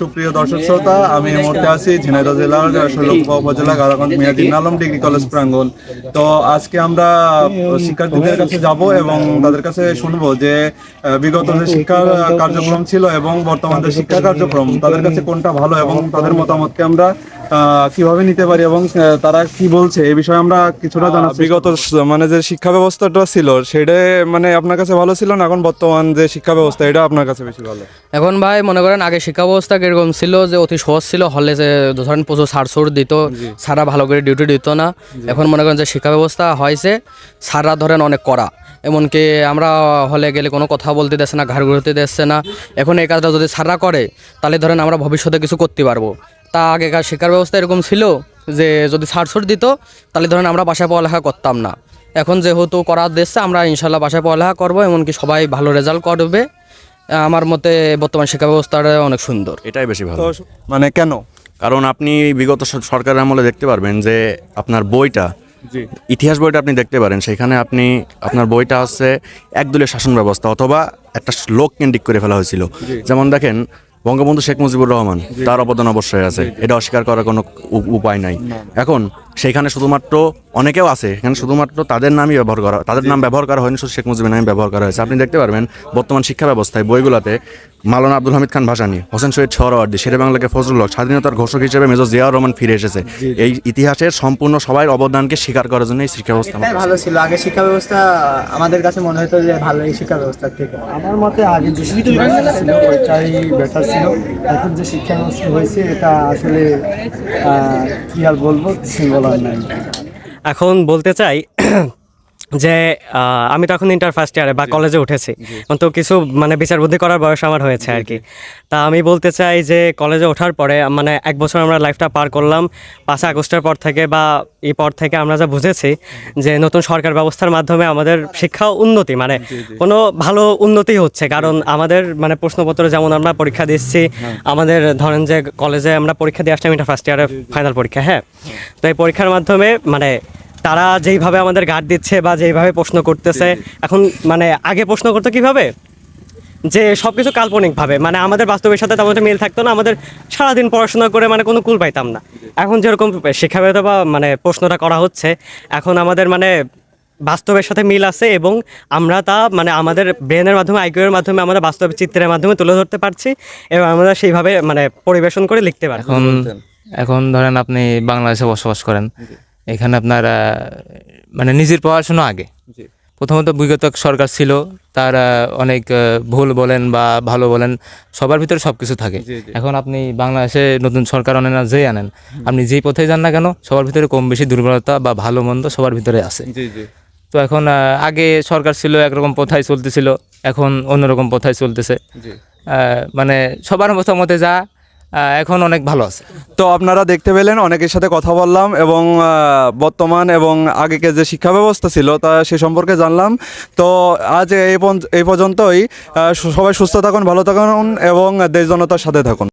সুপ্রিয় দর্শক শ্রোতা, আমি এই মুহূর্তে আছি ঝিনাইদহ জেলার শৈলকুপা উপজেলা গারাগঞ্জ মিয়াদিন আলম ডিগ্রি কলেজ প্রাঙ্গণ। তো আজকে আমরা শিক্ষার্থীদের কাছে যাব এবং তাদের কাছে শুনবো যে বিগত যে শিক্ষা কার্যক্রম ছিল এবং বর্তমান যে শিক্ষা কার্যক্রম তাদের কাছে কোনটা ভালো এবং তাদের মতামতকে আমরা কিভাবে নিতে পারি এবং তারা কি বলছে এই বিষয়ে আমরা কিছুটা জানা। বিগত মানে যে শিক্ষা ব্যবস্থাটা ছিল সেটা মানে আপনার কাছে ভালো ছিল না, এখন বর্তমান যে শিক্ষা ব্যবস্থা এটা আপনার কাছে বেশি ভালো? এখন ভাই মনে করেন আগে শিক্ষা ব্যবস্থা কিরকম ছিল যে অতি সহজ ছিল, হলে যে ধরেন প্রচুর সার দিত, সারা ভালো করে ডিউটি দিত না। এখন মনে করেন যে শিক্ষা ব্যবস্থা হয়েছে, সারা ধরেন অনেক কড়া, এমনকি আমরা হলে গেলে কোনো কথা বলতে দিচ্ছে না, ঘাড় ঘুরতে দিচ্ছে না। এখন এই কাজটা যদি সারা করে তাহলে ধরেন আমরা ভবিষ্যতে কিছু করতে পারবো। তা আগেকার শিক্ষার ব্যবস্থা এরকম ছিল যে যদি সার দিত তাহলে ধরেন আমরা বাসায় পড়ালেখা করতাম না। এখন যেহেতু করার দিচ্ছে আমরা ইনশাল্লাহ বাসায় পড়ালেখা করবো, এমনকি সবাই ভালো রেজাল্ট করবে। আমার মতে বর্তমান শিক্ষা ব্যবস্থাটা অনেক সুন্দর, এটাই বেশি ভালো। মানে কেন? কারণ আপনি বিগত সরকারের আমলে দেখতে পারবেন যে আপনার বইটা, ইতিহাস বইটা আপনি দেখতে পারেন, সেখানে আপনার বইটা হচ্ছে একদলীয় শাসন ব্যবস্থা অথবা একটা লোক কেন্দ্রিক করে ফেলা হয়েছিল। যেমন দেখেন বঙ্গবন্ধু শেখ মুজিবুর রহমান, তার অবদান অবশ্যই আছে, এটা অস্বীকার করার কোনো উপায় নাই। এখন সেইখানে শুধুমাত্র অনেকেও আছে, এখানে শুধুমাত্র তাদের নামই ব্যবহার করা, তাদের নাম ব্যবহার করা হয়নি, শুধু শেখ মুজিবের নামই ব্যবহার করা হয়েছে। আপনি দেখতে পারবেন বর্তমান শিক্ষা ব্যবস্থায় বইগুলোতে মাওলানা আব্দুল হামিদ খান ভাসানী, হোসেন শহীদ সোহরাওয়ার্দী, শেরে বাংলাকে ফজলুল হক, স্বাধীনতার ঘোষক হিসেবে মেজর জিয়াউর রহমান ফিরে এসেছে। এই ইতিহাসের সম্পূর্ণ সবাই অবদানকে স্বীকার করার জন্য এই শিক্ষা ব্যবস্থা ভালো ছিল। আগে শিক্ষা ব্যবস্থা আমাদের কাছে মনে হতো যে ভালো, এই শিক্ষা ব্যবস্থার থেকে আমার মতে আগে যে শিক্ষা ব্যবস্থা ছিল ওইটাই বেটার ছিল। এখন যে শিক্ষা ব্যবস্থা হয়েছে এটা আসলে কি আর বলবো, কিছু বলার নাই। এখন বলতে চাই যে আমি তো এখন ইন্টার ফার্স্ট ইয়ারে বা কলেজে উঠেছি, তো কিছু মানে বিচার বুদ্ধি করার বয়স আমার হয়েছে আর কি। তা আমি বলতে চাই যে কলেজে ওঠার পরে মানে এক বছর আমরা লাইফটা পার করলাম, 5 আগস্টের পর থেকে বা এই পর থেকে আমরা যা বুঝেছি যে নতুন সরকার ব্যবস্থার মাধ্যমে আমাদের শিক্ষা উন্নতি মানে কোনো ভালো উন্নতি হচ্ছে। কারণ আমাদের মানে প্রশ্নপত্র যেমন আমরা পরীক্ষা দিচ্ছি, আমাদের ধরেন যে কলেজে আমরা পরীক্ষা দিয়ে আসলাম ইন্টার ফার্স্ট ইয়ারের ফাইনাল পরীক্ষা, হ্যাঁ, তো এই পরীক্ষার মাধ্যমে মানে তারা যেইভাবে আমাদের গার্ড দিচ্ছে বা যেইভাবে প্রশ্ন করতেছে, এখন মানে আগে প্রশ্ন করতে কীভাবে যে সব কিছু কাল্পনিকভাবে, মানে আমাদের বাস্তবের সাথে তেমন মিল থাকতো না, আমাদের সারাদিন পড়াশোনা করে মানে কোনো কুল পাইতাম না। এখন যেরকম শিক্ষাগত বা মানে প্রশ্নটা করা হচ্ছে, এখন আমাদের মানে বাস্তবের সাথে মিল আছে এবং আমরা তা মানে আমাদের ব্রেনের মাধ্যমে, আইকিউর মাধ্যমে, আমাদের বাস্তব চিত্রের মাধ্যমে তুলে ধরতে পারছি এবং আমরা সেইভাবে মানে পরিবেশন করে লিখতে পারি। এখন ধরেন আপনি বাংলাদেশে বসবাস করেন, এখানে আপনার মানে নিজের পড়াশোনা আগে প্রথমত বিগত সরকার ছিল, তার অনেক ভুল বলেন বা ভালো বলেন সবার ভিতরে সব কিছু থাকে। এখন আপনি বাংলাদেশে নতুন সরকার আনেন আর যেই আনেন, আপনি যেই পথে যান না কেন সবার ভিতরে কম বেশি দুর্বলতা বা ভালো মন্দ সবার ভিতরে আছে। তো এখন আগে সরকার ছিল একরকম পথায় চলতেছিল, এখন অন্যরকম পথায় চলতেছে। মানে সবার মতামতে যা এখন অনেক ভালো আছে। তো আপনারা দেখতে পেলেন, অনেকের সাথে কথা বললাম এবং বর্তমান এবং আগেকার যে শিক্ষা ব্যবস্থা ছিল তা সে সম্পর্কে জানলাম। তো আজ এই পর্যন্তই। সবাই সুস্থ থাকুন, ভালো থাকুন এবং দেশ জনতার সাথে থাকুন।